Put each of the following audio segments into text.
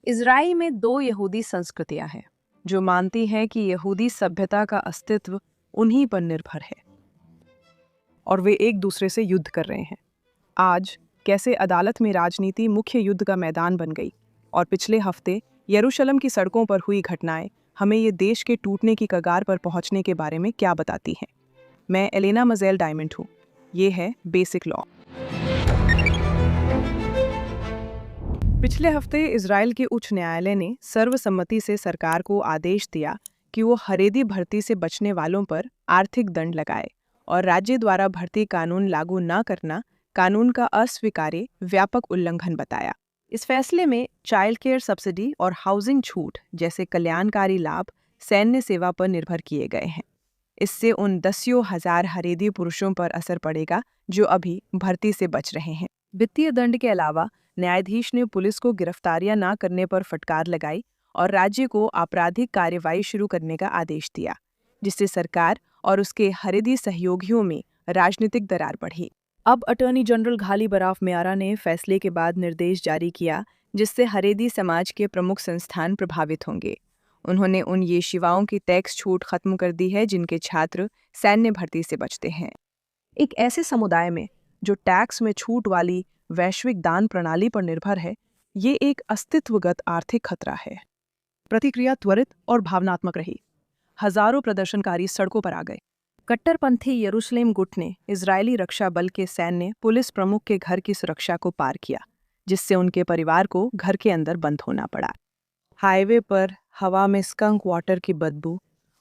Israel में दो यहूदी संस्कृतियां हैं जो मानती हैं कि यहूदी सभ्यता का अस्तित्व उन्हीं पर निर्भर है और वे एक दूसरे से युद्ध कर रहे हैं। आज कैसे अदालत में राजनीति मुख्य युद्ध का मैदान बन गई और पिछले हफ्ते यरूशलेम की सड़कों पर हुई घटनाएं हमें ये देश के टूटने की कगार पर पहुंचने के बारे में क्या बताती हैं। मैं एलेना मज़ेल डायमंड हूँ। ये है बेसिक लॉ। पिछले हफ्ते इजराइल के उच्च न्यायालय ने सर्वसम्मति से सरकार को आदेश दिया कि वो हरेदी भर्ती से बचने वालों पर आर्थिक दंड लगाए और राज्य द्वारा भर्ती कानून लागू न करना कानून का अस्वीकार्य व्यापक उल्लंघन बताया। इस फैसले में चाइल्ड केयर सब्सिडी और हाउसिंग छूट जैसे कल्याणकारी लाभ सैन्य सेवा पर निर्भर किए गए हैं। इससे उन दसियों हजार हरेदी पुरुषों पर असर पड़ेगा जो अभी भर्ती से बच रहे हैं। वित्तीय दंड के अलावा न्यायाधीश ने पुलिस को गिरफ्तारियां न करने पर फटकार लगाई और राज्य को आपराधिक कार्रवाई शुरू करने का आदेश दिया, जिससे सरकार और उसके हरेदी सहयोगियों में राजनीतिक दरार बढ़ी। अब अटॉर्नी जनरल घाली बराफ मियारा ने फैसले के बाद निर्देश जारी किया जिससे हरेदी समाज के प्रमुख संस्थान प्रभावित होंगे। उन्होंने उन येशिवाओं की टैक्स छूट खत्म कर दी है जिनके छात्र सैन्य भर्ती से बचते हैं। एक ऐसे समुदाय में जो टैक्स में छूट वाली वैश्विक दान प्रणाली पर निर्भर है, ये एक अस्तित्वगत आर्थिक खतरा है। प्रतिक्रिया त्वरित और भावनात्मक रही। हजारों प्रदर्शनकारी सड़कों पर आ गए। कट्टरपंथी यरूशलेम गुट ने इजरायली रक्षा बल के सैन्य पुलिस प्रमुख के घर की सुरक्षा को पार किया, जिससे उनके परिवार को घर के अंदर बंद होना पड़ा। हाईवे पर हवा में स्कंक वाटर की बदबू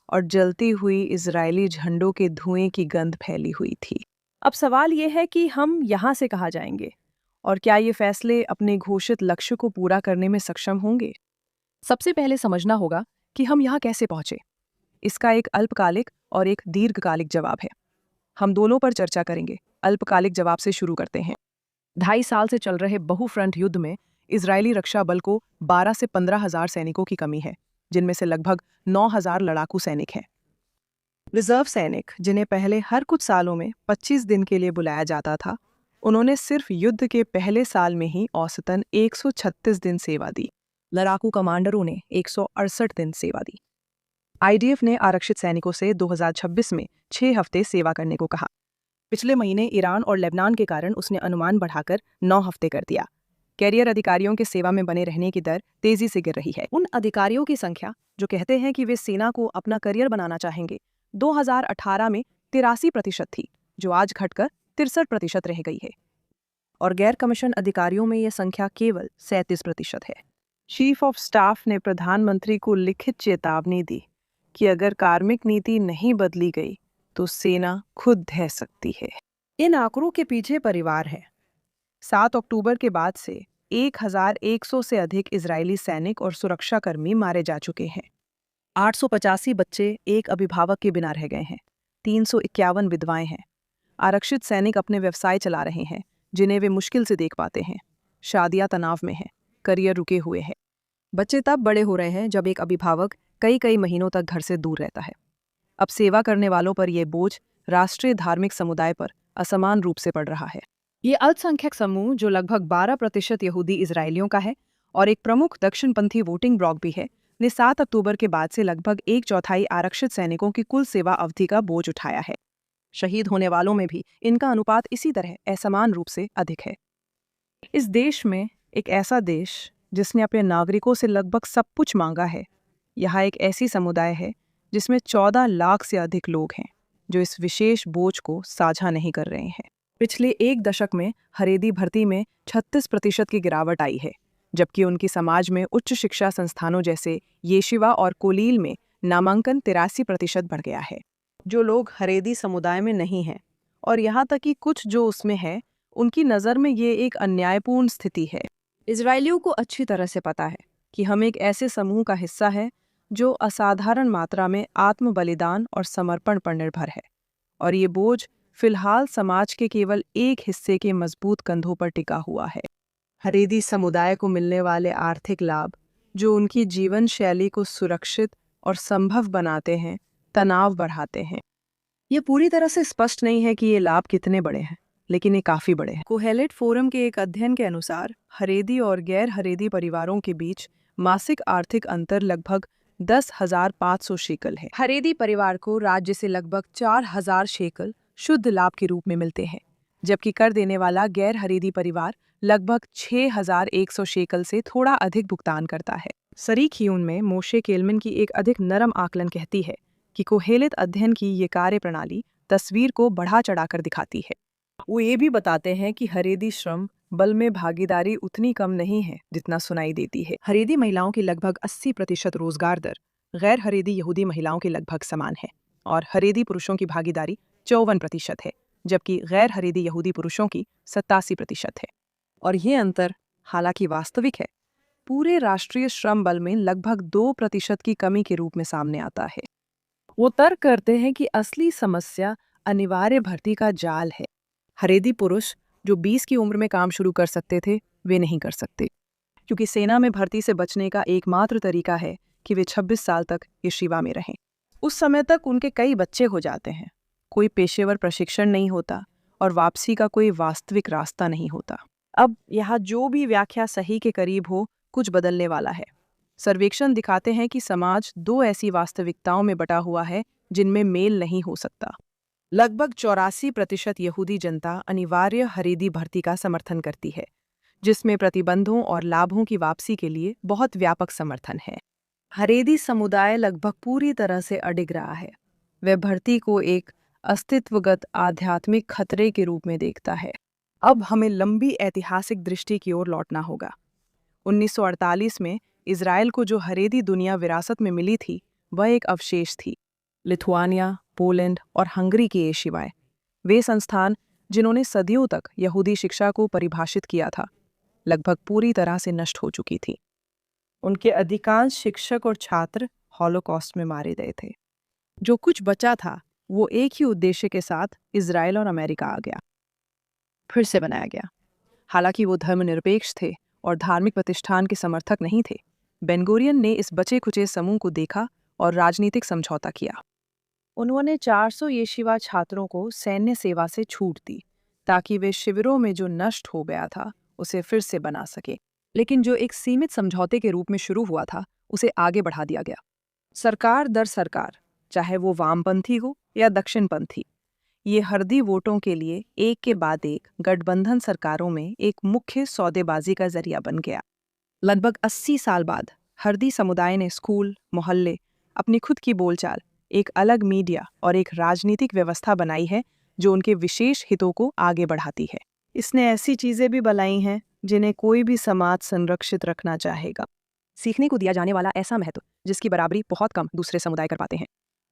और जलती हुई इजरायली झंडों के धुएं की गंध फैली हुई थी। अब सवाल ये है कि हम यहाँ से कहाँ जाएंगे और क्या ये फैसले अपने घोषित लक्ष्य को पूरा करने में सक्षम होंगे? सबसे पहले समझना होगा कि हम यहाँ कैसे पहुंचे। इसका एक अल्पकालिक और एक दीर्घकालिक जवाब है। हम दोनों पर चर्चा करेंगे। अल्पकालिक जवाब से शुरू करते हैं। 2.5 साल से चल रहे बहुफ्रंट युद्ध में इजरायली रक्षा बल को 12 से 15 हजार सैनिकों की कमी है, जिनमें से लगभग 9,000 लड़ाकू सैनिक हैं। रिजर्व सैनिक, जिन्हें पहले हर कुछ सालों में 25 दिन के लिए बुलाया जाता था, उन्होंने सिर्फ युद्ध के पहले साल में ही औसतन 136 दिन सेवा दी। लड़ाकू कमांडरों ने 168 दिन सेवा दी। आईडीएफ ने आरक्षित सैनिकों से 2026 में 6 हफ्ते सेवा करने को कहा। पिछले महीने ईरान और लेबनान के कारण उसने अनुमान बढ़ाकर 9 हफ्ते कर दिया। कैरियर अधिकारियों के सेवा में बने रहने की दर तेजी से गिर रही है। उन अधिकारियों की संख्या जो कहते हैं कि वे सेना को अपना करियर बनाना चाहेंगे, 2018 में 83% थी, जो आज घटकर 63% रह गई है। और गैर कमीशन अधिकारियों में यह संख्या केवल 37% है। चीफ ऑफ स्टाफ ने प्रधानमंत्री को लिखित चेतावनी दी कि अगर कार्मिक नीति नहीं बदली गई तो सेना खुद ढह सकती है। इन आंकड़ों के पीछे परिवार है। 7 अक्टूबर के बाद से 1100 से अधिक इजरायली सैनिक और सुरक्षाकर्मी मारे जा चुके हैं। 885 बच्चे एक अभिभावक के बिना रह गए हैं। 351 विधवाएं हैं। आरक्षित सैनिक अपने व्यवसाय चला रहे हैं जिन्हें वे मुश्किल से देख पाते हैं। शादियां तनाव में हैं, करियर रुके हुए हैं। बच्चे तब बड़े हो रहे हैं जब एक अभिभावक कई महीनों तक घर से दूर रहता है। अब सेवा करने वालों पर यह बोझ राष्ट्रीय धार्मिक समुदाय पर असमान रूप से पड़ रहा है। ये अल्पसंख्यक समूह, जो लगभग 12% यहूदी इजरायलियों का है और एक प्रमुख दक्षिणपंथी वोटिंग ब्लॉक भी है, ने 7 अक्टूबर के बाद से लगभग 1/4 आरक्षित सैनिकों की कुल सेवा अवधि का बोझ उठाया है। शहीद होने वालों में भी इनका अनुपात इसी तरह असमान रूप से अधिक है। इस देश में, एक ऐसा देश जिसने अपने नागरिकों से लगभग सब कुछ मांगा है, यहाँ एक ऐसी समुदाय है जिसमें 14 लाख से अधिक लोग हैं जो इस विशेष बोझ को साझा नहीं कर रहे हैं। पिछले एक दशक में हरेदी भर्ती में 36% की गिरावट आई है, जबकि उनकी समाज में उच्च शिक्षा संस्थानों जैसे येशिवा और कोलील में नामांकन 83% बढ़ गया है। जो लोग हरेदी समुदाय में नहीं हैं और यहाँ तक कि कुछ जो उसमें है, उनकी नज़र में ये एक अन्यायपूर्ण स्थिति है। इजरायलियों को अच्छी तरह से पता है कि हम एक ऐसे समूह का हिस्सा है जो असाधारण मात्रा में आत्म बलिदान और समर्पण पर निर्भर है, और ये बोझ फिलहाल समाज के केवल एक हिस्से के मजबूत कंधों पर टिका हुआ है। हरेदी समुदाय को मिलने वाले आर्थिक लाभ, जो उनकी जीवन शैली को सुरक्षित और संभव बनाते हैं, तनाव बढ़ाते हैं। ये पूरी तरह से स्पष्ट नहीं है कि ये लाभ कितने बड़े हैं, लेकिन ये काफ़ी बड़े हैं। कोहेलेट फोरम के एक अध्ययन के अनुसार हरेदी और गैर हरेदी परिवारों के बीच मासिक आर्थिक अंतर लगभग 10,500 शेकल है। हरेदी परिवार को राज्य से लगभग 4,000 शेकल शुद्ध लाभ के रूप में मिलते हैं, जबकि कर देने वाला गैर हरेदी परिवार लगभग 6,100 शेकल से थोड़ा अधिक भुगतान करता है। सरीखियून में मोशे केलमन की एक अधिक नरम आकलन कहती है कि कोहेलित अध्ययन की ये कार्य प्रणाली तस्वीर को बढ़ा चढ़ाकर दिखाती है। वो ये भी बताते हैं कि हरेदी श्रम बल में भागीदारी उतनी कम नहीं है जितना सुनाई देती है। हरेदी महिलाओं की लगभग 80% रोजगार दर गैर हरेदी यहूदी महिलाओं के लगभग समान है और हरेदी पुरुषों की भागीदारी 54% है, जबकि गैर हरेदी यहूदी पुरुषों की 87% है। और ये अंतर हालांकि वास्तविक है, पूरे राष्ट्रीय श्रम बल में लगभग 2% की कमी के रूप में सामने आता है। वो तर्क करते हैं कि असली समस्या अनिवार्य भर्ती का जाल है। हरेदी पुरुष जो 20 की उम्र में काम शुरू कर सकते थे, वे नहीं कर सकते, क्योंकि सेना में भर्ती से बचने का एकमात्र तरीका है कि वे 26 साल तक यशीवा में रहें। उस समय तक उनके कई बच्चे हो जाते हैं, कोई पेशेवर प्रशिक्षण नहीं होता और वापसी का कोई वास्तविक रास्ता नहीं होता। अब यहाँ जो भी व्याख्या सही के करीब हो, कुछ बदलने वाला है। सर्वेक्षण दिखाते हैं कि समाज 2 ऐसी वास्तविकताओं में बटा हुआ है जिनमें मेल नहीं हो सकता। लगभग 84% यहूदी जनता अनिवार्य हरेदी भर्ती का समर्थन करती है, जिसमें प्रतिबंधों और लाभों की वापसी के लिए बहुत व्यापक समर्थन है। हरेदी समुदाय लगभग पूरी तरह से अडिग रहा है। वह भर्ती को एक अस्तित्वगत आध्यात्मिक खतरे के रूप में देखता है। अब हमें लंबी ऐतिहासिक दृष्टि की ओर लौटना होगा। 1948 में इजराइल को जो हरेदी दुनिया विरासत में मिली थी, वह एक अवशेष थी। लिथुआनिया, पोलैंड और हंगरी के यशीवाएं, वे संस्थान जिन्होंने सदियों तक यहूदी शिक्षा को परिभाषित किया था, लगभग पूरी तरह से नष्ट हो चुकी थी। उनके अधिकांश शिक्षक और छात्र हॉलोकॉस्ट में मारे गए थे। जो कुछ बचा था, वो एक ही उद्देश्य के साथ इजराइल और अमेरिका आ गया, फिर से बनाया गया। हालांकि वो धर्मनिरपेक्ष थे और धार्मिक प्रतिष्ठान के समर्थक नहीं थे, बेन-गुरियन ने इस बचे खुचे समूह को देखा और राजनीतिक समझौता किया। उन्होंने 400 येशिवा छात्रों को सैन्य सेवा से छूट दी ताकि वे शिविरों में जो नष्ट हो गया था उसे फिर से बना सके। लेकिन जो एक सीमित समझौते के रूप में शुरू हुआ था, उसे आगे बढ़ा दिया गया। सरकार दर सरकार, चाहे वो वामपंथी हो या दक्षिणपंथी, ये हरदी वोटों के लिए एक के बाद एक गठबंधन सरकारों में एक मुख्य सौदेबाजी का जरिया बन गया। लगभग 80 साल बाद हरदी समुदाय ने स्कूल, मोहल्ले, अपनी खुद की बोलचाल, एक अलग मीडिया और एक राजनीतिक व्यवस्था बनाई है जो उनके विशेष हितों को आगे बढ़ाती है। इसने ऐसी चीजें भी बनाई हैं जिन्हें कोई भी समाज संरक्षित रखना चाहेगा। सीखने को दिया जाने वाला ऐसा महत्व जिसकी बराबरी बहुत कम दूसरे समुदाय कर पाते हैं।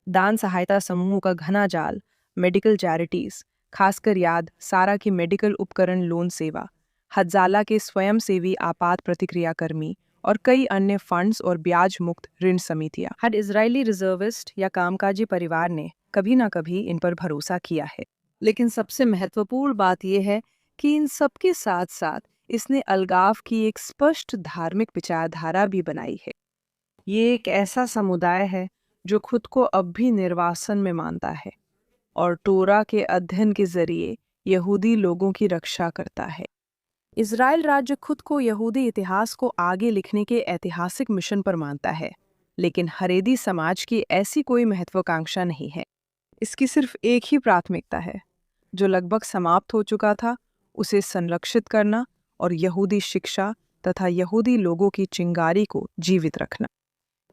दान सहायता समूहों का घना जाल, मेडिकल चैरिटीज, खासकर याद सारा की मेडिकल उपकरण लोन सेवा, हज्जाला के स्वयंसेवी आपात प्रतिक्रिया कर्मी और कई अन्य फंड्स और ब्याज मुक्त ऋण समितियां। हर इजरायली रिजर्विस्ट या कामकाजी परिवार ने कभी ना कभी इन पर भरोसा किया है। लेकिन सबसे महत्वपूर्ण बात यह है कि इन सबके साथ साथ इसने अलगाव की एक स्पष्ट धार्मिक विचारधारा भी बनाई है। ये एक ऐसा समुदाय है जो खुद को अब भी निर्वासन में मानता है और टोरा के अध्ययन के जरिए यहूदी लोगों की रक्षा करता है। इजराइल राज्य खुद को यहूदी इतिहास को आगे लिखने के ऐतिहासिक मिशन पर मानता है, लेकिन हरेदी समाज की ऐसी कोई महत्वाकांक्षा नहीं है। इसकी सिर्फ एक ही प्राथमिकता है, जो लगभग समाप्त हो चुका था, उसे संरक्षित करना और यहूदी शिक्षा तथा यहूदी लोगों की चिंगारी को जीवित रखना।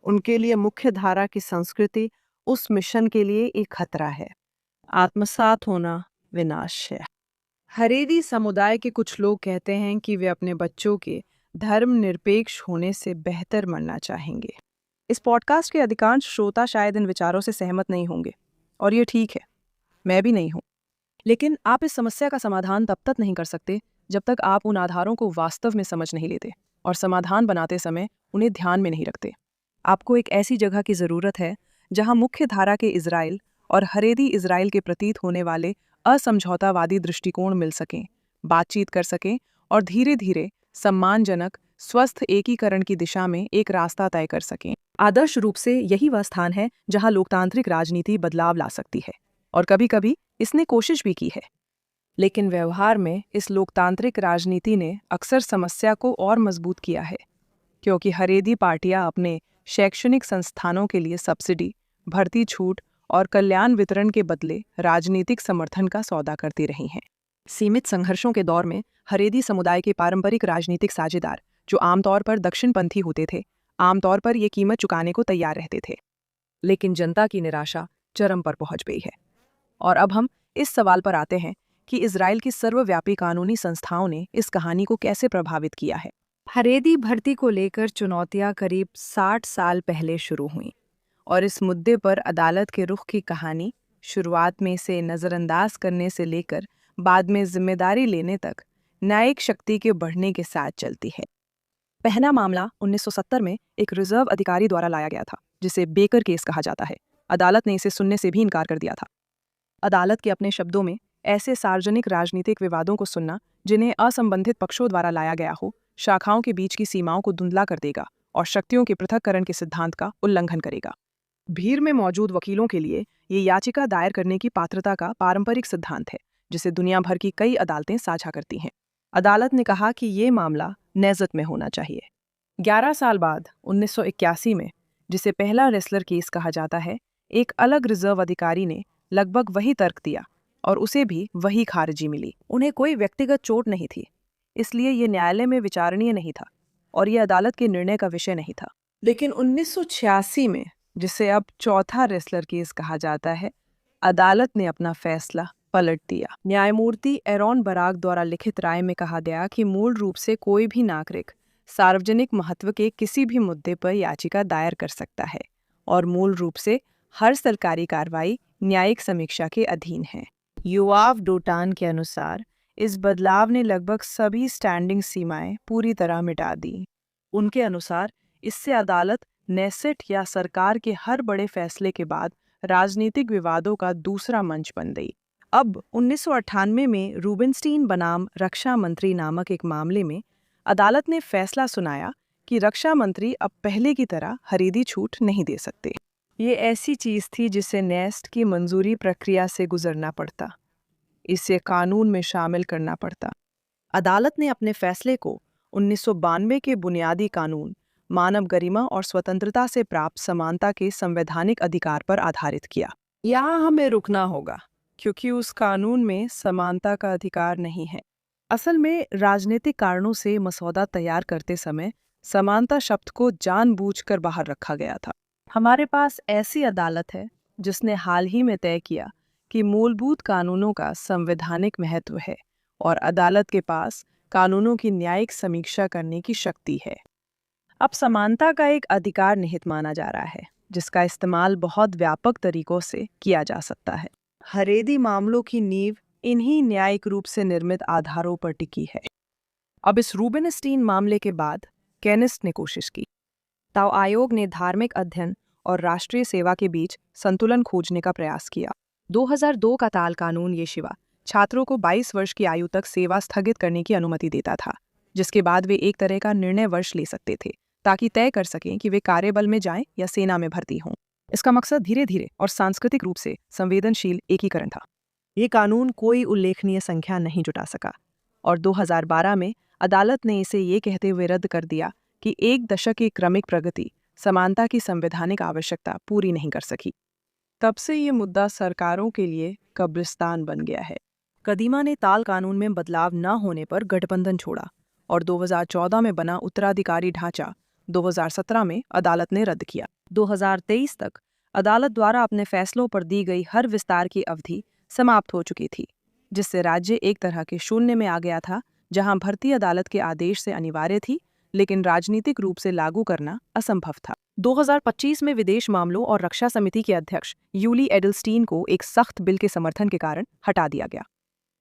उनके लिए मुख्य धारा की संस्कृति उस मिशन के लिए एक खतरा है। आत्मसात होना विनाश है। हरेदी समुदाय के कुछ लोग कहते हैं कि वे अपने बच्चों के धर्मनिरपेक्ष होने से बेहतर मरना चाहेंगे। इस पॉडकास्ट के अधिकांश श्रोता शायद इन विचारों से सहमत नहीं होंगे, और ये ठीक है, मैं भी नहीं हूँ। लेकिन आप इस समस्या का समाधान तब तक नहीं कर सकते जब तक आप उन आधारों को वास्तव में समझ नहीं लेते और समाधान बनाते समय उन्हें ध्यान में नहीं रखते। आपको एक ऐसी जगह की ज़रूरत है जहाँ मुख्य धारा के इजराइल और हरेदी इजराइल के प्रतीत होने वाले असमझौतावादी दृष्टिकोण मिल सकें, बातचीत कर सकें और धीरे धीरे सम्मानजनक स्वस्थ एकीकरण की दिशा में एक रास्ता तय कर सकें। आदर्श रूप से यही वह स्थान है जहां लोकतांत्रिक राजनीति बदलाव ला सकती है, और कभी-कभी इसने कोशिश भी की है। लेकिन व्यवहार में इस लोकतांत्रिक राजनीति ने अक्सर समस्या को और मजबूत किया है। क्योंकि हरेदी पार्टियां अपने शैक्षणिक संस्थानों के लिए सब्सिडी, भर्ती छूट और कल्याण वितरण के बदले राजनीतिक समर्थन का सौदा करती रही हैं। सीमित संघर्षों के दौर में हरेदी समुदाय के पारंपरिक राजनीतिक साझेदार, जो आमतौर पर दक्षिणपंथी होते थे, आमतौर पर ये कीमत चुकाने को तैयार रहते थे। लेकिन जनता की निराशा चरम पर पहुंच गई है। और अब हम इस सवाल पर आते हैं कि इजराइल की सर्वव्यापी कानूनी संस्थाओं ने इस कहानी को कैसे प्रभावित किया है। हरेदी भर्ती को लेकर चुनौतियां करीब 60 साल पहले शुरू हुईं और इस मुद्दे पर अदालत के रुख की कहानी शुरुआत में इसे नज़रअंदाज करने से लेकर बाद में जिम्मेदारी लेने तक न्यायिक शक्ति के बढ़ने के साथ चलती है। पहला मामला 1970 में एक रिजर्व अधिकारी द्वारा लाया गया था, जिसे बेकर केस कहा जाता है। अदालत ने इसे सुनने से भी इनकार कर दिया था। अदालत के अपने शब्दों में, ऐसे सार्वजनिक राजनीतिक विवादों को सुनना जिन्हें असंबंधित पक्षों द्वारा लाया गया हो, शाखाओं के बीच की सीमाओं को धुंधला कर देगा और शक्तियों के पृथक्करण के सिद्धांत का उल्लंघन करेगा। भीड़ में मौजूद वकीलों के लिए ये याचिका दायर करने की पात्रता का पारंपरिक सिद्धांत है, जिसे दुनिया भर की कई अदालतें साझा करती हैं। अदालत ने कहा कि ये मामला नेज़त में होना चाहिए। 11 साल बाद 1981 में, जिसे पहला रेसलर केस कहा जाता है, एक अलग रिजर्व अधिकारी ने लगभग वही तर्क दिया और उसे भी वही खारिजी मिली। उन्हें कोई व्यक्तिगत चोट नहीं थी, इसलिए ये न्यायालय में विचारणीय नहीं था और ये अदालत के निर्णय का विषय नहीं था। लेकिन 1986 में, जिसे अब चौथा रेसलर केस कहा जाता है, अदालत ने अपना फैसला पलट दिया। न्यायमूर्ति एरोन बराक द्वारा लिखित राय में कहा गया कि मूल रूप से कोई भी नागरिक सार्वजनिक महत्व के किसी भी मुद्दे पर याचिका दायर कर सकता है और मूल रूप से हर सरकारी कार्रवाई न्यायिक समीक्षा के अधीन है। योआव डोटान के अनुसार इस बदलाव ने लगभग सभी स्टैंडिंग सीमाएं पूरी तरह मिटा दी। उनके अनुसार इससे अदालत नेसेट या सरकार के हर बड़े फैसले के बाद राजनीतिक विवादों का दूसरा मंच बन गई। अब 1998 में रूबिनस्टीन बनाम रक्षा मंत्री नामक एक मामले में अदालत ने फैसला सुनाया कि रक्षा मंत्री अब पहले की तरह खरीदी छूट नहीं दे सकते। ये ऐसी चीज़ थी जिसे नेस्ट की मंजूरी प्रक्रिया से गुजरना पड़ता, इसे कानून में शामिल करना पड़ता। अदालत ने अपने फैसले को 1992 के बुनियादी कानून, मानव गरिमा और स्वतंत्रता से प्राप्त समानता के संवैधानिक अधिकार पर आधारित किया। यहाँ हमें रुकना होगा, क्योंकि उस कानून में समानता का अधिकार नहीं है। असल में राजनीतिक कारणों से मसौदा तैयार करते समय समानता शब्द को जानबूझकर बाहर रखा गया था। हमारे पास ऐसी अदालत है जिसने हाल ही में तय किया कि मूलभूत कानूनों का संवैधानिक महत्व है और अदालत के पास कानूनों की न्यायिक समीक्षा करने की शक्ति है। अब समानता का एक अधिकार निहित माना जा रहा है, जिसका इस्तेमाल बहुत व्यापक तरीकों से किया जा सकता है। हरेदी मामलों की नींव इन्हीं न्यायिक रूप से निर्मित आधारों पर टिकी है। अब इस रूबिनस्टीन मामले के बाद केनिस्ट ने कोशिश की। ताओ आयोग ने धार्मिक अध्ययन और राष्ट्रीय सेवा के बीच संतुलन खोजने का प्रयास किया। 2002 का ताल कानून येशिवा छात्रों को 22 वर्ष की आयु तक सेवा स्थगित करने की अनुमति देता था, जिसके बाद वे एक तरह का निर्णय वर्ष ले सकते थे ताकि तय कर सकें कि वे कार्यबल में जाएं या सेना में भर्ती हों। इसका मकसद धीरे धीरे और सांस्कृतिक रूप से संवेदनशील एकीकरण था। ये कानून कोई उल्लेखनीय संख्या नहीं जुटा सका और 2012 में अदालत ने इसे ये कहते हुए रद्द कर दिया कि एक दशक की क्रमिक प्रगति समानता की संवैधानिक आवश्यकता पूरी नहीं कर सकी। तब से ये मुद्दा सरकारों के लिए कब्रिस्तान बन गया है। कदीमा ने ताल कानून में बदलाव न होने पर गठबंधन छोड़ा और 2014 में बना उत्तराधिकारी ढांचा 2017 में अदालत ने रद्द किया। 2023 तक अदालत द्वारा अपने फैसलों पर दी गई हर विस्तार की अवधि समाप्त हो चुकी थी, जिससे राज्य एक तरह के शून्य में आ गया था, जहां भर्ती अदालत के आदेश से अनिवार्य थी, लेकिन राजनीतिक रूप से लागू करना असंभव था। 2025 में विदेश मामलों और रक्षा समिति के अध्यक्ष यूली एडलस्टीन को एक सख्त बिल के समर्थन के कारण हटा दिया गया।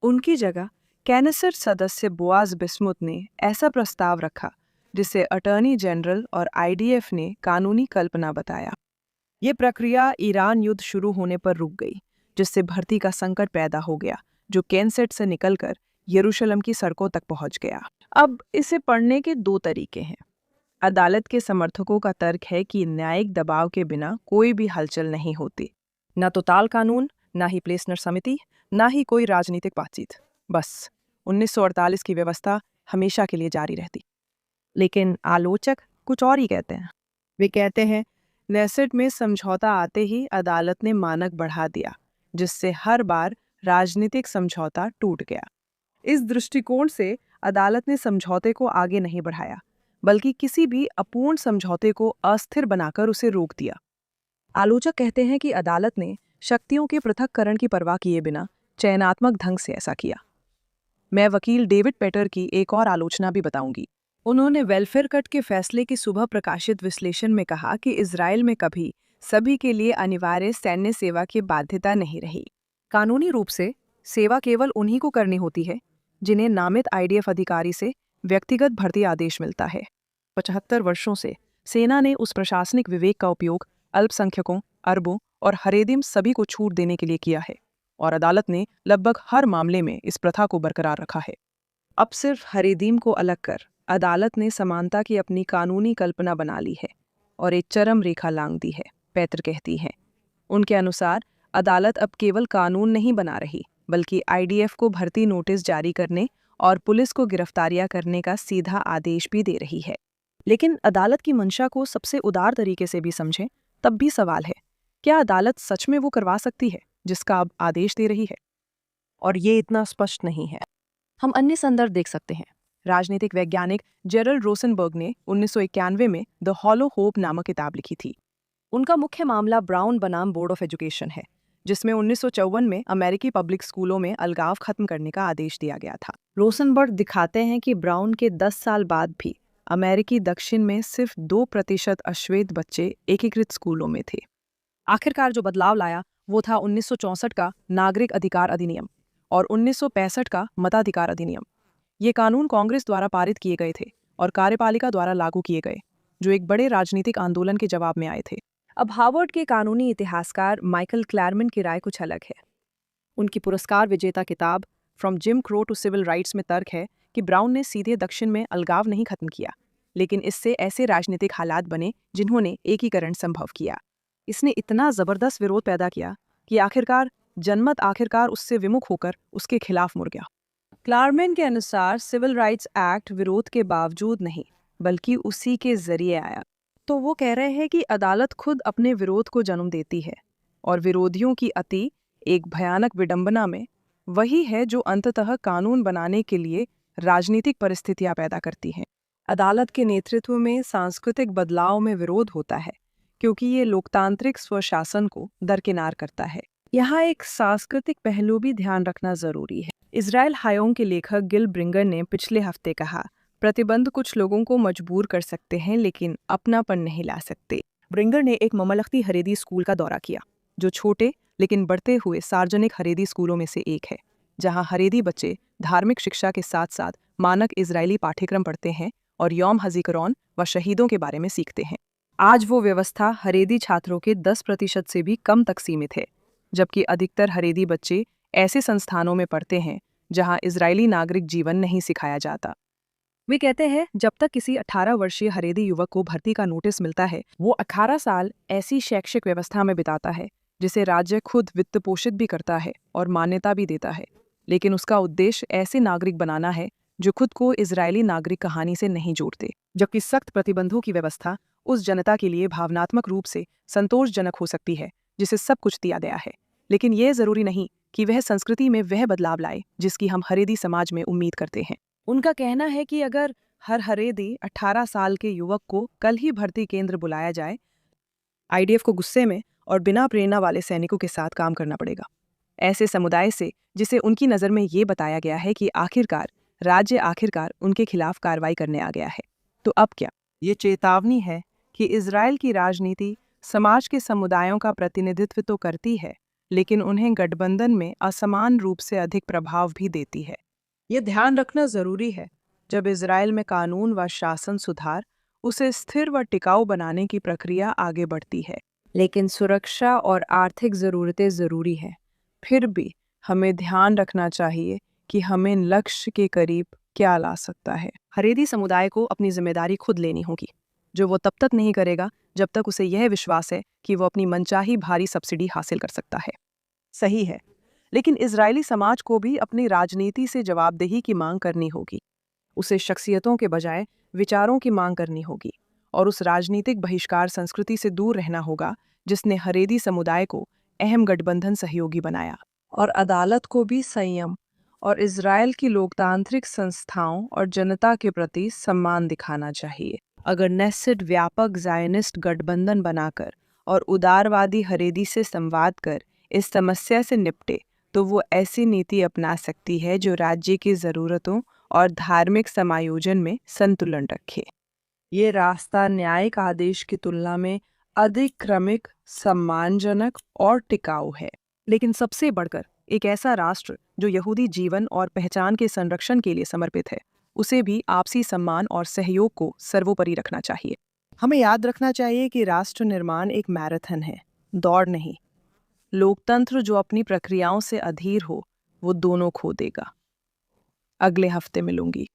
उनकी जगह कैनेसेट सदस्य बोआज बिस्मुथ ने ऐसा प्रस्ताव रखा जिसे अटॉर्नी जनरल और आईडीएफ ने कानूनी कल्पना बताया। ये प्रक्रिया ईरान युद्ध शुरू होने पर रुक गई, जिससे भर्ती का संकट पैदा हो गया, जो कैनेसेट से निकलकर यरूशलेम की सड़कों तक पहुंच गया। अब इसे पढ़ने के दो तरीके हैं। अदालत के समर्थकों का तर्क है कि न्यायिक दबाव के बिना कोई भी हलचल नहीं होती, न तो ताल कानून, न ही प्लेसनर समिति, न ही कोई राजनीतिक बातचीत। बस 1948 की व्यवस्था हमेशा के लिए जारी रहती। लेकिन आलोचक कुछ और ही कहते हैं। वे कहते हैं नेसेट में समझौता आते ही अदालत ने मानक बढ़ा दिया, जिससे हर बार राजनीतिक समझौता टूट गया। इस दृष्टिकोण से अदालत ने समझौते को आगे नहीं बढ़ाया, बल्कि किसी भी अपूर्ण समझौते को अस्थिर बनाकर उसे रोक दिया। आलोचक कहते हैं कि अदालत ने शक्तियों के पृथक्करण की परवाह किए बिना चयनात्मक ढंग से ऐसा किया। मैं वकील डेविड पेटर की एक और आलोचना भी बताऊंगी। उन्होंने वेलफेयर कट के फैसले की सुबह प्रकाशित विश्लेषण में कहा कि इजराइल में कभी सभी के लिए अनिवार्य सैन्य सेवा की बाध्यता नहीं रही। कानूनी रूप से सेवा केवल उन्हीं को करनी होती है जिन्हें नामित आईडीएफ अधिकारी से व्यक्तिगत भर्ती आदेश मिलता है। 75 वर्षों से सेना ने उस प्रशासनिक विवेक का उपयोग अल्पसंख्यकों, अरबों और हरेदिम सभी को छूट देने के लिए किया है, और अदालत ने लगभग हर मामले में इस प्रथा को बरकरार रखा है। अब सिर्फ हरेदीम को अलग कर अदालत ने समानता की अपनी कानूनी कल्पना बना ली है और एक चरम रेखा लांघ दी है, पैत्र कहती हैं। उनके अनुसार अदालत अब केवल कानून नहीं बना रही, बल्कि आईडीएफ को भर्ती नोटिस जारी करने और पुलिस को गिरफ्तारियां करने का सीधा आदेश भी दे रही है। लेकिन अदालत की मंशा को सबसे उदार तरीके से भी समझें तब भी सवाल है, क्या अदालत सच में वो करवा सकती है जिसका अब आदेश दे रही है? और ये इतना स्पष्ट नहीं है। हम अन्य संदर्भ देख सकते हैं। राजनीतिक वैज्ञानिक जेरल्ड रोसेनबर्ग ने 1991 में द हॉलो होप नामक किताब लिखी थी। उनका मुख्य मामला ब्राउन बनाम बोर्ड ऑफ एजुकेशन है, जिसमें 1954 में अमेरिकी पब्लिक स्कूलों में अलगाव खत्म करने का आदेश दिया गया था। रोसेनबर्ग दिखाते हैं कि ब्राउन के 10 साल बाद भी अमेरिकी दक्षिण में सिर्फ 2% अश्वेत बच्चे एकीकृत स्कूलों में थे। आखिरकार जो बदलाव लाया वो था 1964 का नागरिक अधिकार अधिनियम और 1965 का मताधिकार अधिनियम। ये कानून कांग्रेस द्वारा पारित किए गए थे और कार्यपालिका द्वारा लागू किए गए, जो एक बड़े राजनीतिक आंदोलन के जवाब में आए थे। अब हार्वर्ड के कानूनी इतिहासकार माइकल क्लैरमैन की राय कुछ अलग है। उनकी पुरस्कार विजेता किताब from Jim Crow to civil rights में तर्क है कि ब्राउन ने सीधे दक्षिण में अलगाव नहीं खत्म किया, लेकिन इससे ऐसे राजनीतिक हालात बने जिन्होंने एकीकरण संभव किया। इसने इतना जबरदस्त विरोध पैदा किया कि आखिरकार उससे विमुख होकर उसके खिलाफ मुड़ गया। क्लारमैन के अनुसार सिविल राइट्स एक्ट विरोध के बावजूद नहीं, बल्कि उसी के जरिए आया। तो वो कह रहे हैं कि अदालत खुद अपने विरोध को जन्म देती है, और विरोधियों की अति एक भयानक विडंबना में वही है जो अंततः कानून बनाने के लिए राजनीतिक परिस्थितियां पैदा करती हैं। अदालत के नेतृत्व में सांस्कृतिक बदलाव में विरोध होता है, क्योंकि ये लोकतांत्रिक स्वशासन को दरकिनार करता है। यहाँ एक सांस्कृतिक पहलू भी ध्यान रखना जरूरी है। इजराइल हायोंग के लेखक गिल ब्रिंगर ने पिछले हफ्ते कहा, प्रतिबंध कुछ लोगों को मजबूर कर सकते हैं लेकिन अपनापन नहीं ला सकते। ब्रिंगर ने एक ममलख्ती हरेदी स्कूल का दौरा किया, जो छोटे लेकिन बढ़ते हुए सार्वजनिक हरेदी स्कूलों में से एक है, जहां हरेदी बच्चे धार्मिक शिक्षा के साथ साथ मानक इजरायली पाठ्यक्रम पढ़ते हैं और यौम हजीकरौन व शहीदों के बारे में सीखते हैं। आज वो व्यवस्था हरेदी छात्रों के 10% से भी कम तक सीमित है, जबकि अधिकतर हरेदी बच्चे ऐसे संस्थानों में पढ़ते हैं जहां इजरायली नागरिक जीवन नहीं सिखाया जाता। वे कहते हैं जब तक किसी 18 वर्षीय हरेदी युवक को भर्ती का नोटिस मिलता है, वो 18 साल ऐसी शैक्षिक व्यवस्था में बिताता है जिसे राज्य खुद वित्त पोषित भी करता है और मान्यता भी देता है, लेकिन उसका उद्देश्य ऐसे नागरिक बनाना है जो खुद को इजरायली नागरिक कहानी से नहीं जोड़ते। जबकि सख्त प्रतिबंधों की व्यवस्था उस जनता के लिए भावनात्मक रूप से संतोषजनक हो सकती है जिसे सब कुछ दिया गया है, लेकिन यह जरूरी नहीं कि वह संस्कृति में वह बदलाव लाए जिसकी हम हरेदी समाज में उम्मीद करते हैं। उनका कहना है कि अगर हर हरेदी 18 साल के युवक को कल ही भर्ती केंद्र बुलाया जाए, आईडीएफ को गुस्से में और बिना प्रेरणा वाले सैनिकों के साथ काम करना पड़ेगा, ऐसे समुदाय से जिसे उनकी नज़र में ये बताया गया है कि राज्य उनके खिलाफ कार्रवाई करने आ गया है। तो अब क्या? ये चेतावनी है कि इजराइल की राजनीति समाज के समुदायों का प्रतिनिधित्व तो करती है, लेकिन उन्हें गठबंधन में असमान रूप से अधिक प्रभाव भी देती है। ये ध्यान रखना जरूरी है जब इजराइल में कानून व शासन सुधार उसे स्थिर व टिकाऊ बनाने की प्रक्रिया आगे बढ़ती है, लेकिन सुरक्षा और आर्थिक ज़रूरतें ज़रूरी हैं। फिर भी हमें ध्यान रखना चाहिए कि हमें लक्ष्य के करीब क्या ला सकता है। हरेदी समुदाय को अपनी जिम्मेदारी खुद लेनी होगी, जो वो तब तक नहीं करेगा जब तक उसे यह विश्वास है कि वो अपनी मनचाही भारी सब्सिडी हासिल कर सकता है। सही है, लेकिन इजरायली समाज को भी अपनी राजनीति से जवाबदेही की मांग करनी होगी। उसे शख्सियतों के बजाय विचारों की मांग करनी होगी और उस राजनीतिक बहिष्कार संस्कृति से दूर रहना होगा जिसने हरेदी समुदाय को अहम गठबंधन सहयोगी बनाया। और अदालत को भी संयम और इज़राइल की लोकतांत्रिक संस्थाओं और जनता के प्रति सम्मान दिखाना चाहिए। अगर नेसेट व्यापक ज़ायनिस्ट गठबंधन बनाकर और उदारवादी हरेदी से संवाद कर इस समस्या से निपटे तो वो ऐसी नीति अपना सकती है जो राज्य की ज़रूरतों और धार्मिक समायोजन में संतुलन रखे। ये रास्ता न्यायिक आदेश की तुलना में अधिक क्रमिक, सम्मानजनक और टिकाऊ है। लेकिन सबसे बढ़कर एक ऐसा राष्ट्र जो यहूदी जीवन और पहचान के संरक्षण के लिए समर्पित है, उसे भी आपसी सम्मान और सहयोग को सर्वोपरि रखना चाहिए। हमें याद रखना चाहिए कि राष्ट्र निर्माण एक मैराथन है, दौड़ नहीं। लोकतंत्र जो अपनी प्रक्रियाओं से अधीर हो, वो दोनों खो देगा। अगले हफ्ते मिलूंगी।